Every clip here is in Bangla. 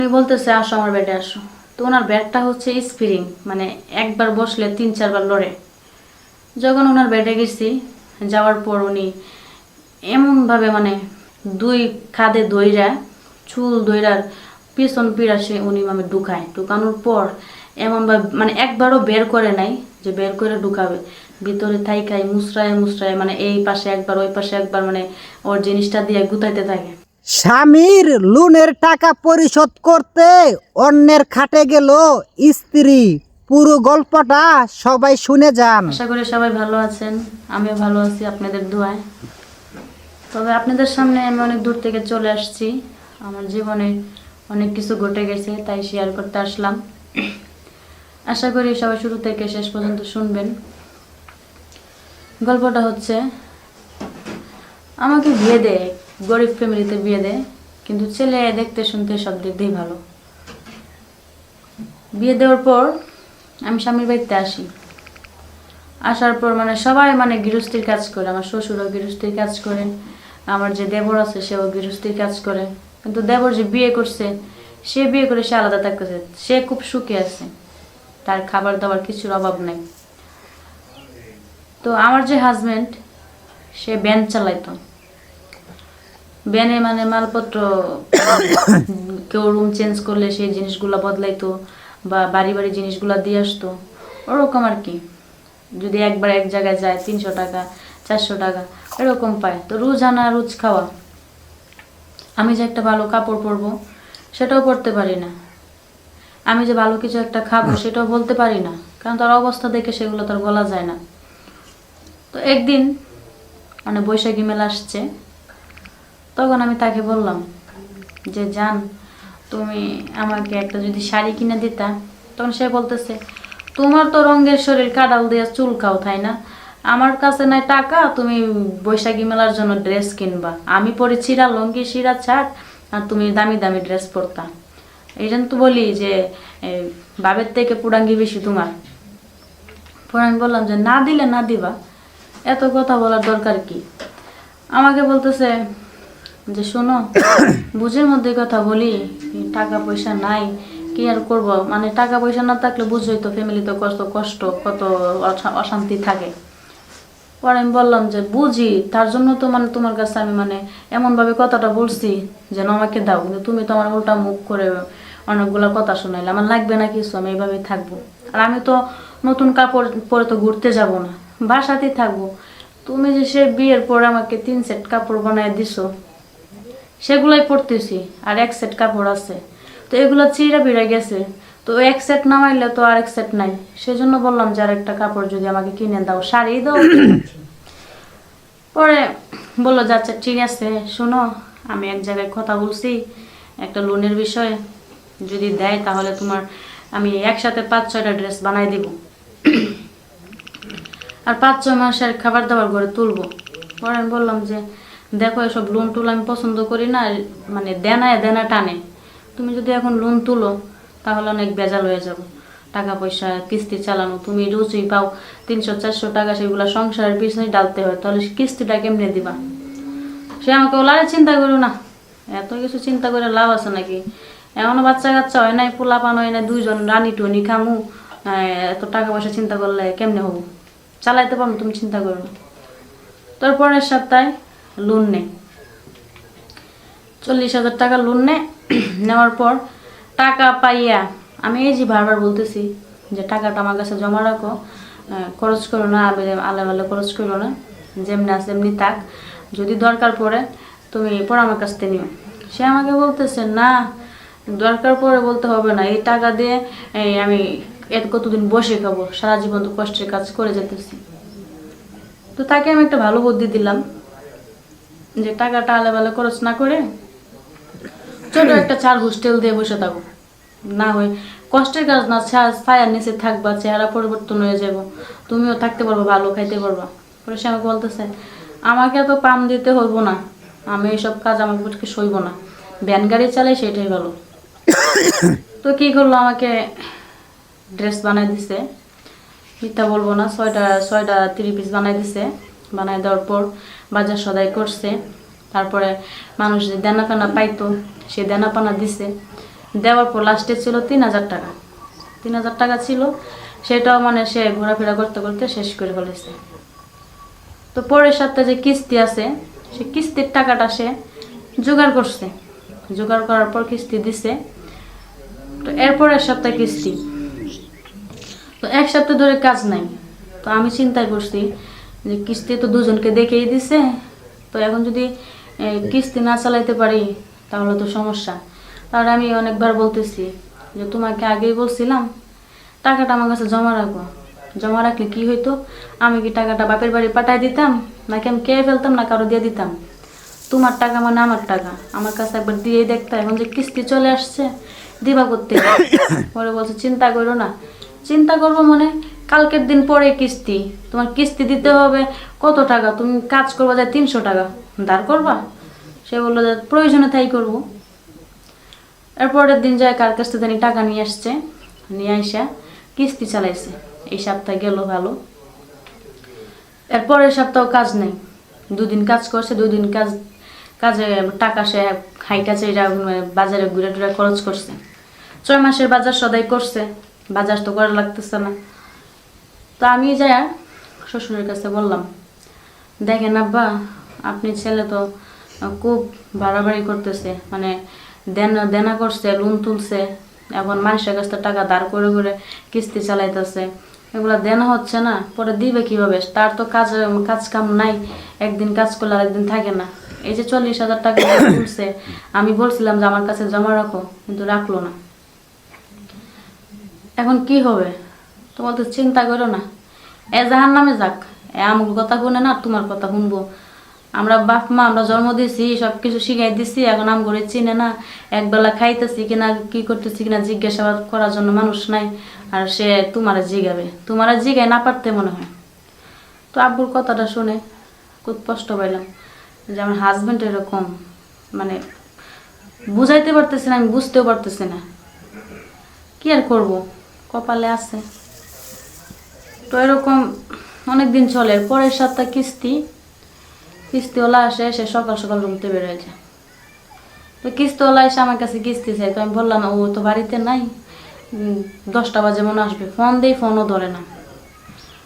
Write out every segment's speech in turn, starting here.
আমি বলতেছে আসো আমার বেডে আসো। তো ওনার বেডটা হচ্ছে স্প্রিং, মানে একবার বসলে 3-4 বার লড়ে। যখন ওনার বেডে গেছি, যাওয়ার পর উনি এমনভাবে মানে 2 কাঁধে দইরা, চুল দইরার পিছন পিড়া সে উনি মানে ঢুকানোর পর এমনভাবে মানে একবারও বের করে নাই যে বের করে ঢুকাবে, ভিতরে থাইকাই মুসরায় মুসরায় মানে এই পাশে একবার ওই পাশে একবার মানে ওর জিনিসটা দিয়ে গুতাইতে থাকে। স্বামীর লোনের টাকা পরিশোধ করতে অন্যের খাটে গেল স্ত্রী। পুরো গল্পটা সবাই শুনে যান। আশা করি সবাই ভালো আছেন, আমিও ভালো আছি আপনাদের দোয়ায়। তবে আপনাদের সামনে আমি অনেক দূর থেকে চলে আসছি, আমার জীবনে অনেক কিছু ঘটে গেছে তাই শেয়ার করতে আসলাম। আশা করি সবাই শুরু থেকে শেষ পর্যন্ত শুনবেন। গল্পটা হচ্ছে, আমাকে বিয়ে দেয়, গরিব ফ্যামিলিতে বিয়ে দেয়, কিন্তু ছেলে দেখতে শুনতে সব দিক দিয়েই ভালো। বিয়ে দেওয়ার পর আমি স্বামীর বাড়িতে আসি। আসার পর মানে সবাই মানে গৃহস্থীর কাজ করে, আমার শ্বশুরও গৃহস্থীর কাজ করে, আমার যে দেবর আছে সেও গৃহস্থীর কাজ করে। কিন্তু দেবর যে বিয়ে করছে, সে বিয়ে করে সে আলাদা থাকতেছে, সে খুব সুখে আছে, তার খাবার দাবার কিছুর অভাব নেই। তো আমার যে হাজবেন্ড, সে ভ্যান চালাইতো, ভ্যানে মানে মালপত্র কেউ রুম চেঞ্জ করলে সেই জিনিসগুলো বদলাইতো বা বাড়ি বাড়ি জিনিসগুলো দিয়ে আসতো, ওরকম আর কি। যদি একবার এক জায়গায় যায় 300 টাকা 400 টাকা এরকম পায়। তো রোজ আনা রোজ খাওয়া। আমি যে একটা ভালো কাপড় পরবো সেটাও পরতে পারি না, আমি যে ভালো কিছু একটা খাবো সেটাও বলতে পারি না, কারণ তার অবস্থা দেখে সেগুলো তার বলা যায় না। তো একদিন মানে বৈশাখী মেলা আসছে, তখন আমি তাকে বললাম যে জান, তুমি আমাকে একটা যদি শাড়ি কিনে দিতা। তখন সে বলতেছে, তোমার তো রঙের শরীর, কাঁড়াল দিয়ে চুল খাও, তাই না? আমার কাছে নাই টাকা, তুমি বৈশাখী মেলার জন্য ড্রেস কিনবা। আমি পরি ছিঁড়া লঙ্গি ছিঁড়া ছাট, আর তুমি দামি দামি ড্রেস পরতা। এই জন্য তো বলি যে বাবের থেকে পুরাঙ্গি বেশি তোমার। পরে আমি বললাম যে না দিলে না দিবা, এত কথা বলার দরকার কি? আমাকে বলতেছে যে শোনো, বুঝের মধ্যে কথা বলি, টাকা পয়সা নাই, কি আর করব, মানে টাকা পয়সা না থাকলে বুঝোই তো ফ্যামিলিতে কত কষ্ট, কত অশান্তি থাকে। পরে আমি বললাম যে বুঝি, তার জন্য তো মানে তোমার কাছে আমি মানে এমনভাবে কথাটা বলছি যেন আমাকে দাও, কিন্তু তুমি তো আমার উল্টা মুখ করে অনেকগুলো কথা শোনাইলে, আমার লাগবে না কিছু, আমি এইভাবেই থাকবো। আর আমি তো নতুন কাপড় পরে তো ঘুরতে যাব না, বাসাতেই থাকবো। তুমি যে সে বিয়ের পর আমাকে 3 সেট কাপড় বানায় দিছো, সেগুলাই পরতেছি, আর 1 সেট কাপড় আছে, তো এগুলো চিরা বিড়ে গেছে, তো 1 সেট নামাইলে তো আর 1 সেট নাই। সেজন্য বললাম যে আর একটা কাপড় যদি আমাকে কিনে দাও, শাড়ি দাও। পরে বললো যে আচ্ছা ঠিক আছে, শোনো, আমি এক জায়গায় কথা বলছি একটা লোনের বিষয়ে, যদি দেয় তাহলে তোমার আমি একসাথে 5-6টা ড্রেস বানাই দিব, আর 5-6 মাসের খাবার দাবার করে তুলবো। পরে আমি বললাম যে দেখো, এসব লোন টুল আমি পছন্দ করি না, মানে দেনায় দেনা টানে। তুমি যদি এখন লোন তুলো তাহলে অনেক বেজাল হয়ে যাবো, টাকা পয়সা কিস্তি চালানো, তুমি রোজই পাও 300-400 টাকা, সেগুলো সংসারের পিছনে ডালতে হয়, তাহলে কিস্তিটা কেমনে দিবা? সে আমাকে বলে, আরে চিন্তা করো না, এত কিছু চিন্তা করে লাভ আছে নাকি? এমনও বাচ্চা কাচ্চা হয় নাই, পোলা পান হয় নাই, 2জন রানি টুনি খামু, এত টাকা পয়সা চিন্তা করলে কেমনে হবো? চালাইতে পারবো, তুমি চিন্তা করো না। তারপরের সপ্তাহে লোন নেই, 40,000 টাকা লোন নেওয়ার পর টাকা পাইয়া আমি এই যে বারবার বলতেছি যে টাকাটা আমার কাছে জমা রাখো, খরচ করো না, আলে আলে খরচ করো না, যেমনি আছে এমনি থাক, যদি দরকার পড়ে তুমি পর আমার কাছ থেকে নিও। সে আমাকে বলতেছে না, দরকার পড়ে বলতে হবে না, এই টাকা দিয়ে আমি কতদিন বসে খাবো, সারা জীবন তো কষ্টের কাজ করে যেতেছি। তো তাকে আমি একটা ভালো বুদ্ধি দিলাম যে টাকাটা আলেবালে খরচ না করে ছোট একটা 4 হোস্টেল দিয়ে বসে থাকো, না হয় কষ্টের কাজ না, ছায়ার নিচে থাকবা, চেহারা পরিবর্তন হয়ে যাব, তুমিও থাকতে পারবো, ভালো খাইতে পারবা। পরে সে আমাকে বলতেছে আমাকে এত পাম দিতে হইব না, আমি এইসব কাজ আমার পক্ষে সইব না, ভ্যান গাড়ি চালাই সেটাই ভালো। তো কি করলো, আমাকে ড্রেস বানাই দিছে, মিথ্যা বলবো না, 6টা 3 পিস বানাই দিছে। বানাই দেওয়ার পর বাজার সদাই করছে, তারপরে মানুষ যে দেনা পানা পাইতো সে দেনা পানা দিছে। দেওয়ার পর লাস্টে ছিল 3,000 টাকা। 3,000 টাকা ছিল, সেটাও মানে সে ঘোরাফেরা করতে করতে শেষ করে ফেলেছে। তো পরের সপ্তাহে যে কিস্তি আছে, সে কিস্তির টাকাটা সে জোগাড় করছে, জোগাড় করার পর কিস্তি দিছে। তো এরপরের সপ্তাহে কিস্তি, তো এক সপ্তাহ ধরে কাজ নাই। তো আমি চিন্তা করছি যে কিস্তি তো দুজনকে দেখেই দিছে, তো এখন যদি কিস্তি না চালাইতে পারি তাহলে তো সমস্যা। তাহলে আমি অনেকবার বলতেছি যে তোমাকে আগেই বলছিলাম টাকাটা আমার কাছে জমা রাখবো, জমা রাখলে কি হইতো, আমি কি টাকাটা বাপের বাড়ি পাঠাই দিতাম, নাকি আমি খেয়ে ফেলতাম, না কারো দিয়ে দিতাম। তোমার টাকা মানে আমার টাকা, আমার কাছে একবার দিয়েই দেখতে। এখন যে কিস্তি চলে আসছে, দিবা করতে। পরে বলছে চিন্তা করো না। চিন্তা করবো মানে কালকের দিন পরে কিস্তি, তোমার কিস্তি দিতে হবে কত টাকা, তুমি কাজ করবা যায় 300 টাকা ধার করবা। সে বললো যে প্রয়োজনে তাই করবো। এরপরের দিন যায় কার কাছ থেকে টাকা নিয়ে আসছে, নিয়ে আসা কিস্তি চালাইছে। এই সপ্তাহে গেল ভালো। এরপরের সপ্তাহ কাজ নেই, 2 দিন কাজ করছে, 2 দিন কাজে টাকা সে হাইটা চাইরা বাজারে ঘুরে টুরে খরচ করছে। 6 মাসের বাজার সদাই করছে, বাজার তো করা লাগতেছে না। তো আমি যাই শ্বশুরের কাছে বললাম, দেখেন আব্বা, আপনি ছেলে তো খুব বাড়াবাড়ি করতেছে, মানে দেনা করছে, লোন তুলছে, এখন মানুষের কাছ থেকে টাকা ধার করে করে কিস্তি চালাইতেছে, এগুলো দেনা হচ্ছে না, পরে দিবে কিভাবে? তার তো কাজ কাম নাই, একদিন কাজ করলে আরেকদিন থাকে না। এই যে 40,000 টাকা তুলছে, আমি বলছিলাম যে আমার কাছে জমা রাখো, কিন্তু রাখলো না। এখন কি হবে? তোমার তো চিন্তা করো না, জাহান নামে যাক, আমার কথা শুনে না তোমার কথা শুনবো। আমরা বাপ মা, আমরা জন্ম দিয়েছি, সব কিছু শিখাই দিছি, এখন আম করে চিনে না, একবেলা খাইতেছি কিনা, কি করতেছি কিনা জিজ্ঞাসাবাদ করার জন্য মানুষ নাই। আর সে তোমারা জিগাবে, তোমারা জিগায় না পারতে মনে হয়। তো আব্বুর কথাটা শুনে খুব কষ্ট পাইলাম যে আমার হাজব্যান্ড এরকম, মানে বুঝাইতে পারতেছি না, আমি বুঝতেও পারতেছি না, কি আর করবো, কপালে আছে। তো এরকম অনেক দিন চলে। পরের সপ্তাহে কিস্তিওয়ালা আসে, সে সকাল সকাল রুমতে বেরোয় যায়। তো কিস্তিওয়ালা এসে আমার কাছে কিস্তি চাই। তো আমি বললাম ও তো বাড়িতে নাই, 10টা বাজে মনে আসবে। ফোন দেই, ফোনও ধরে না।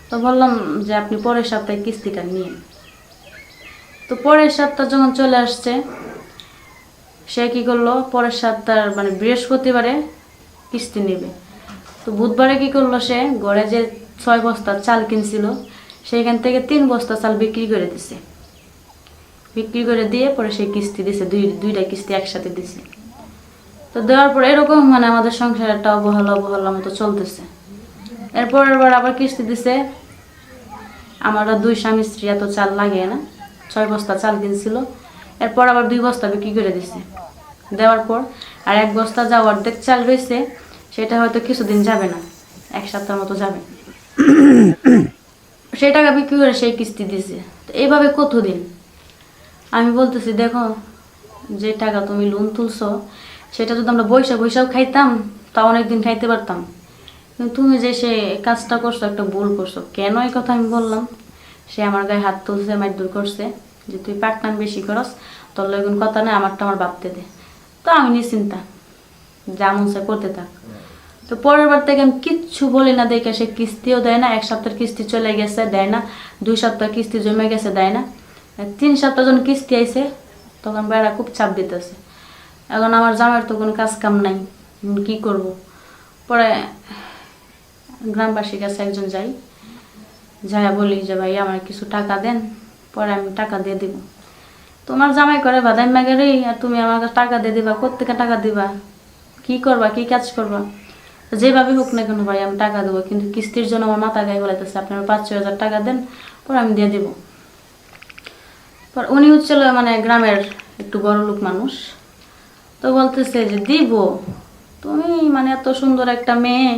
তো বললাম যে আপনি পরের সপ্তাহে কিস্তিটা নিন। তো পরের সপ্তাহ যখন চলে আসছে, সে কি করলো, পরের সপ্তাহ মানে বৃহস্পতিবারে কিস্তি নেবে। তো বুধবারে কি করলো, সে ঘরে যে 6 বস্তা চাল কিনছিল, সেইখান থেকে 3 বস্তা চাল বিক্রি করে দিছে। বিক্রি করে দিয়ে পরে সেই কিস্তি দিছে, দুইটা কিস্তি একসাথে দিছে। তো দেওয়ার পর এরকম মানে আমাদের সংসার একটা অবহেলা মতো চলতেছে। এরপরের বার আবার কিস্তি দিছে। আমরা 2 স্বামী স্ত্রী, এত চাল লাগে না, 6 বস্তা চাল কিনছিল। এরপর আবার 2 বস্তা বিক্রি করে দিছে। দেওয়ার পর আর 1 বস্তা যা অর্ধেক চাল রয়েছে, সেটা হয়তো কিছুদিন যাবে না, 1 সপ্তাহের মতো যাবে। সেই টাকা বিক্রি করে সেই কিস্তি দিছে। তো এইভাবে কতদিন? আমি বলতেছি দেখো, যে টাকা তুমি লোন তুলছো, সেটা যদি আমরা বৈশাও খাইতাম, তা অনেকদিন খাইতে পারতাম। কিন্তু তুমি যে সে কাজটা করছো, একটা ভুল করছো। কেন এই কথা আমি বললাম, সে আমার গায়ে হাত তুলছে, মারধর করছে যে তুই পাকনাম বেশি করস, তোর লগুন কথা নেই, আমারটা আমার ভাবতে দে। তো আমি নিশ্চিন্তা, যা মন চায় করতে থাক। তো পরের বার থেকে আমি কিচ্ছু বলি না, দেখে সে কিস্তিও দেয় না। 1 সপ্তাহের কিস্তি চলে গেছে, দেয় না। 2 সপ্তাহ কিস্তি জমে গেছে, দেয় না। 3 সপ্তাহ যখন কিস্তি আইছে, তখন বেড়া খুব চাপ দিতেছে। এখন আমার জামাইয়ের তো কোনো কাজ কাম নাই, কি করব? পরে গ্রামবাসীর কাছে একজন যাই বলি যে ভাই আমার কিছু টাকা দেন, পরে আমি টাকা দিয়ে দিব। তোমার জামাই করে বাদাম মাগেরে, আর তুমি আমার কাছে টাকা দিয়ে দিবা, কোত্থেকে টাকা দিবা, কি করবা, কি কাজ করবা? যেভাবে হোক না কেন ভাই আমি টাকা দেবো, কিন্তু কিস্তির জন্য আমার মাথা গায়ে বলাইতেছে, আপনারা 5-6 হাজার টাকা দেন, পরে আমি দিয়ে দিব। পর উনি হচ্ছিল মানে গ্রামের একটু বড় লোক মানুষ। তো বলতেছে যে দিব, তুমি মানে এত সুন্দর একটা মেয়ে,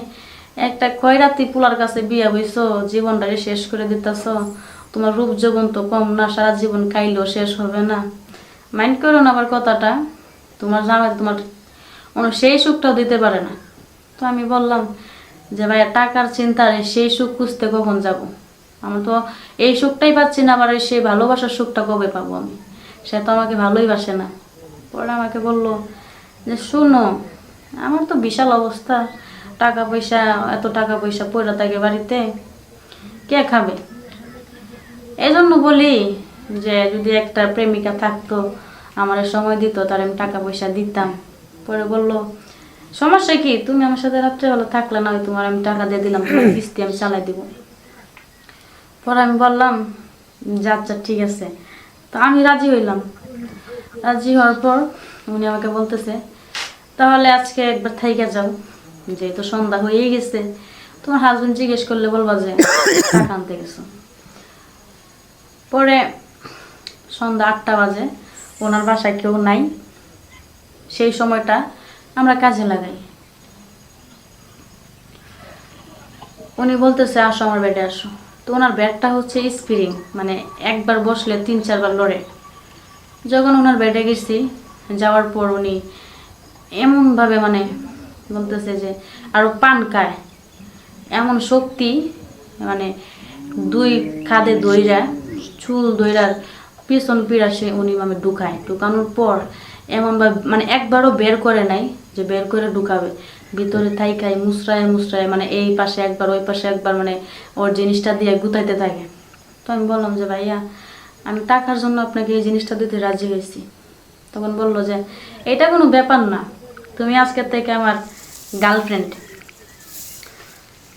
একটা খয়রাতি পোলার কাছে বিয়া বইছো, জীবনটারে শেষ করে দিতেছ। তোমার রূপ যৌবন তো কম না, সারা জীবন খাইলেও শেষ হবে না। মাইন্ড করো না আবার কথাটা, তোমার জামাই তোমার সেই সুখটাও দিতে পারে না। তো আমি বললাম যে ভাইয়া টাকার চিন্তায় সেই সুখ খুঁজতে কখন যাব? আমি তো এই সুখটাই পাচ্ছি না, আবার সেই ভালোবাসার সুখটা কবে পাবো আমি? সে তো আমাকে ভালোই বাসে না। পরে আমাকে বললো যে শোনো, আমার তো বিশাল অবস্থা, টাকা পয়সা, এত টাকা পয়সা পড়ে থাকে বাড়িতে, কে খাবে? এই জন্য বলি যে যদি একটা প্রেমিকা থাকতো, আমার সময় দিত, তার আমি টাকা পয়সা দিতাম। পরে বললো সমস্যা কি, তুমি আমার সাথে রাত্রেবেলা থাকলে না, তোমার আমি টাকা দিয়ে দিলাম, তোমার কিস্তি আমি চালাই দিব। পরে আমি বললাম যে আচ্ছা ঠিক আছে। তো আমি রাজি হইলাম। রাজি হওয়ার পর উনি আমাকে বলতেছে তাহলে আজকে একবার থাইকা যাও, যেহেতু সন্ধ্যা হয়েই গেছে, তোমার হাজবেন্ড জিজ্ঞেস করলে বলবা যে টাকা আনতে গেছো। পরে সন্ধ্যা 8টা বাজে, ওনার বাসায় কেউ নাই। সেই সময়টা আমরা কাজে লাগাই। উনি বলতেছে আসো আমার বেডে আসো। তো ওনার বেডটা হচ্ছে স্প্রিং, মানে একবার বসলে 3-4 বার লড়ে। যখন ওনার বেডে গেছি, যাওয়ার পর উনি এমনভাবে মানে বলতেছে যে আরো পান খায়, এমন শক্তি, মানে 2 খাদে দইরা, চুল দইরার পিছন পিড়া সে উনি মানে ঢুকানোর পর এমনভাবে মানে একবারও বের করে নাই যে বের করে ঢুকাবে, ভিতরে থাইকাই মুসরায় মুসরায়, মানে এই পাশে একবার ওই পাশে একবার, মানে ওর জিনিসটা দিয়ে গুতাইতে থাকে। তো আমি বললাম যে ভাইয়া আমি টাকার জন্য আপনাকে এই জিনিসটা দিতে রাজি হয়েছি। তখন বললো যে এটা কোনো ব্যাপার না, তুমি আজকের থেকে আমার গার্লফ্রেন্ড।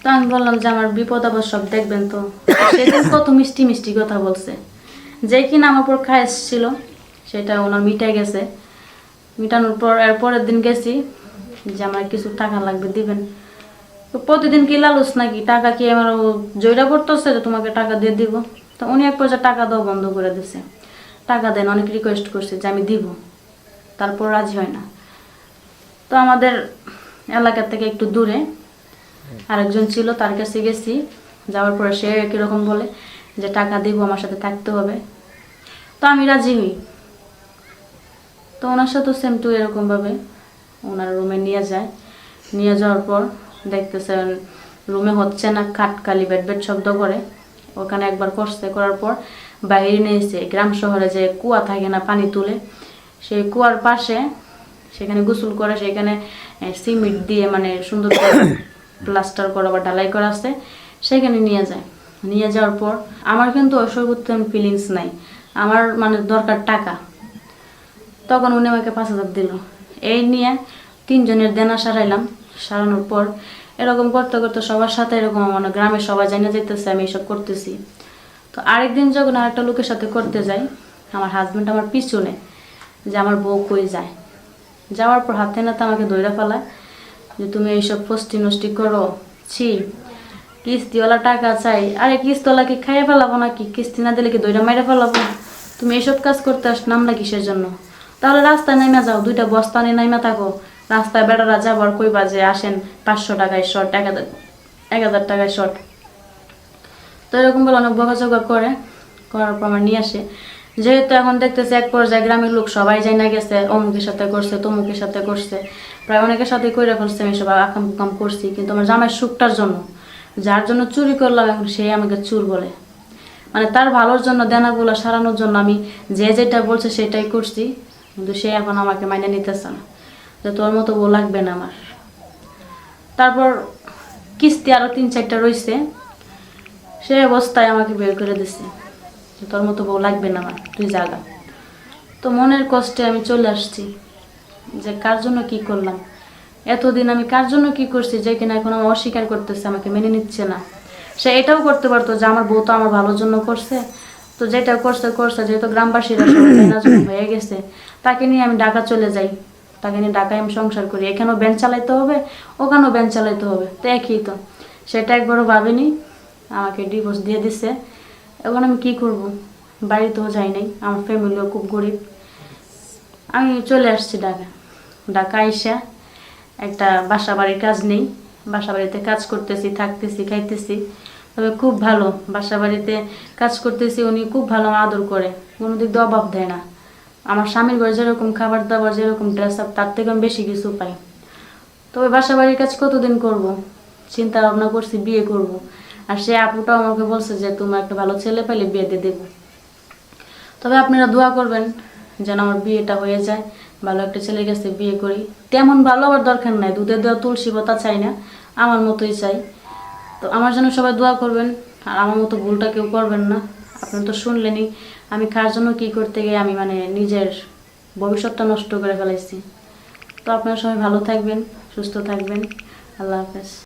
তো আমি বললাম যে আমার বিপদ আপদ সব দেখবেন তো। সেদিন কত মিষ্টি মিষ্টি কথা বলছে, যে কিনা আমার পর খায় এসেছিল, সেটা ওনার মিটাই গেছে। মিটানোর পর এর পরের দিন গেছি যে আমার কিছু টাকা লাগবে দিবেন। তো প্রতিদিন কি লালুস নাকি, টাকা কি আমার জয়রা করতেছে যে তোমাকে টাকা দিয়ে দিব? তো উনি এক পর্যায়ে টাকা দেওয়া বন্ধ করে দিছে। টাকা দেন, অনেক রিকোয়েস্ট করছে যে আমি দিব, তারপর রাজি হয় না। তো আমাদের এলাকা থেকে একটু দূরে আরেকজন ছিল, তার কাছে গেছি। যাওয়ার পরে সে কীরকম বলে যে টাকা দিব, আমার সাথে থাকতে হবে। তো আমি রাজি হই। তো ওনার সাথেও সেম টু এরকমভাবে ওনার রুমে নিয়ে যায়। নিয়ে যাওয়ার পর দেখতেছে রুমে হচ্ছে না, খাটকালি বেড বেড শব্দ করে। ওখানে একবার করছে, করার পর বাইরে নিয়েছে। গ্রাম শহরে যে কুয়া থাকে না, পানি তুলে, সেই কুয়ার পাশে সেখানে গোসল করে, সেখানে সিমেন্ট দিয়ে মানে সুন্দর করে প্লাস্টার করা বা ঢালাই করা আছে, সেখানে নিয়ে যায়। নিয়ে যাওয়ার পর আমার কিন্তু অসর্বোত্তম ফিলিংস নাই, আমার মানে দরকার টাকা। তখন উনি আমাকে 5,000 দিল। এই নিয়ে 3 জনের দেনা সারাইলাম। সারানোর পর এরকম করতে করতে সবার সাথে এরকম মানে গ্রামের সবাই জানা যেতেছে আমি এসব করতেছি। তো আরেকদিন যখন আরেকটা লোকের সাথে করতে যাই, আমার হাজব্যান্ড আমার পিছনে যে আমার বউ কই যায়। যাওয়ার পর হাতে নাতে আমাকে দইরা ফেলায় যে তুমি এইসব ফস্টি নষ্টি করো, ছি, কিস্তিওয়ালা টাকা চাই। আরে কিস্তিওয়ালা কি খাইয়ে ফেলাবো নাকি? কিস্তি না দিলে কি দইরা মাইরা ফেলাবো? তুমি এইসব কাজ করতে নামলা কিসের জন্য? তাহলে রাস্তায় নেমে যাও, 2টা বস্তা নিয়ে নেমে থাকো। রাস্তায় বেড়ারা যাবার কইবা যে আসেন 500 টাকায় শর্ট, 1000 টাকায় শর্ট। তো এরকম বলে অনেক বকাঝকা করে। করার পর আমার নিয়ে আসে। যেহেতু এখন দেখতেছে এক পর্যায়ে গ্রামের লোক সবাই যাই না গেছে, অমুকের সাথে করছে, তমুকের সাথে করছে, প্রায় অনেকের সাথে কইরা ফেলছে, আমি সব আকাম কুকাম করছি। কিন্তু আমার জামাই সুখটার জন্য, যার জন্য চুরি করলাম, এখন সে আমাকে চুর বলে। মানে তার ভালোর জন্য, দেনাগুলো সারানোর জন্য আমি যে যেটা বলছে সেটাই করছি, কিন্তু সে এখন আমাকে মাইনে নিতেছে না, যে তোর মতো বউ লাগবে না আমার। তারপর কিস্তি আরো 3-4টা রয়েছে, সে অবস্থায় আমাকে বের করে দিছে, যে তোর মতো বউ লাগবে না আমার, তুই জাগা। তো মনের কষ্টে আমি চলে আসছি যে কার জন্য কি করলাম, এতদিন আমি কার জন্য কি করছি, যে কিনা এখন আমার অস্বীকার করতেছে, আমাকে মেনে নিচ্ছে না। সে এটাও করতে পারতো যে আমার বউ তো আমার ভালোর জন্য করছে, তো যেটা করছে করছে, যেহেতু গ্রামবাসীরা সবাই জন্য হয়ে গেছে, তাকে নিয়ে আমি ঢাকা চলে যাই, তাকে নিয়ে ঢাকায় আমি সংসার করি। এখানেও ব্যান চালাইতে হবে, ওখানেও ব্যান চালাইতে হবে, তো একই তো। সেটা একবারও ভাবিনি, আমাকে ডিভোর্স দিয়ে দিছে। এখন আমি কি করব, বাড়িতেও যাই নাই, আমার ফ্যামিলিও খুব গরিব। আমি চলে আসছি ঢাকা। ঢাকা আইসা একটা বাসা বাড়ির কাজ নেই, বাসা বাড়িতে কাজ করতেছি, থাকতেছি, খাইতেছি। তবে খুব ভালো, বাসা বাড়িতে কাজ করতেছি, উনি খুব ভালো আদর করে, কোনো দিক দিয়ে অভাব দেয় না। আমার স্বামীর ঘরে যেরকম খাবার দাবার, যেরকম ড্রেস আপ, তার থেকে আমি বেশি কিছু পাই। তবে বাসা বাড়ির কাজ কতদিন করব, চিন্তা ভাবনা করছি বিয়ে করব। আর সে আপুটাও আমাকে বলছে যে তোমার একটা ভালো ছেলে পেলে বিয়ে দিয়ে দেবো। তবে আপনারা দোয়া করবেন যেন আমার বিয়েটা হয়ে যায়, ভালো একটা ছেলের কাছে বিয়ে করি। তেমন ভালো আবার দরকার নাই, দুধে দেওয়া তুলসী পাতা চাই না, আমার মতোই চাই। তো আমার জন্য সবাই দোয়া করবেন, আর আমার মতো ভুলটা কেউ করবেন না। আপনারা তো শুনলেনই আমি কার জন্য কী করতে গিয়ে আমি মানে নিজের ভবিষ্যৎটা নষ্ট করে ফেলাইছি। তো আপনারা সবাই ভালো থাকবেন, সুস্থ থাকবেন। আল্লাহ হাফেজ।